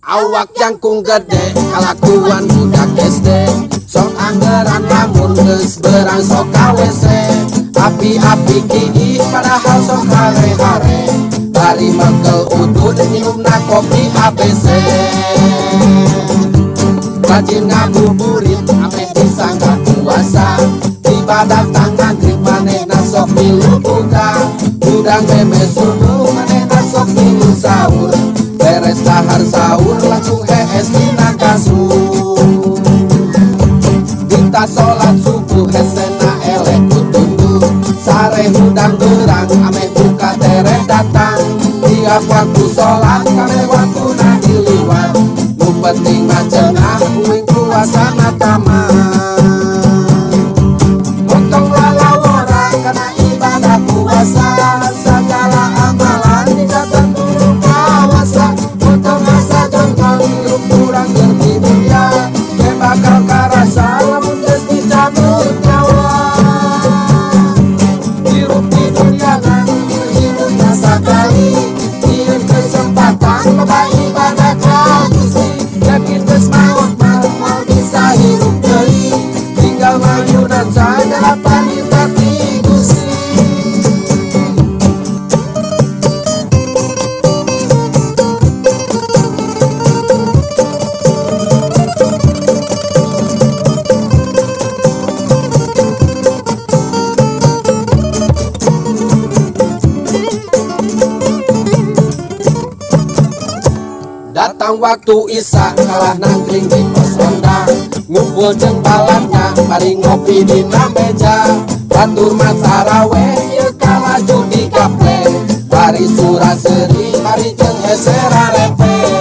Awak jangkung gede, kalakuan budak SD. Sok anggeran lamun geus berang sok KWC. Api-api gigi padahal sok hare-hare. Bari mekel udud minumna kopi ABC. Rajin ngabuburit ame disangka puasa. Tiba datang maghrib manehna sok milu buka. Udang meme subuh manehna sok milu sahur. Beres dahar sahur langsung hees dina kasur. Kita sholat subuh hesena elek kutundu. Sare hudang berang ame buka tereh datang. Tiap waktu sholat kame waktu na diliwat. Nu penting macenah kuing puasa nataman. Motong lalawora karena ibadah puasa. Segala amalan dicatat dulu kawasan. Motong asa jongkol hirup kurang ngerti dunia. Ke bakal karasa lamun geus dicabut nyawa. Hirup di dunia nganu hidupnya sakali. Dieun kesempatan loba ibadah ka Gusti. Yakin geus maot mah moal bisa hirup deui. Tinggal mayunan saja panita ti Gusti. Datang waktu isya kalah nangkring di pos ronda. Ngumpul jeung baladna mari ngopi dina meja. Batur mah taraweh ieu kalah judi kaple. Bari suraseri mari jeung hese rarepe.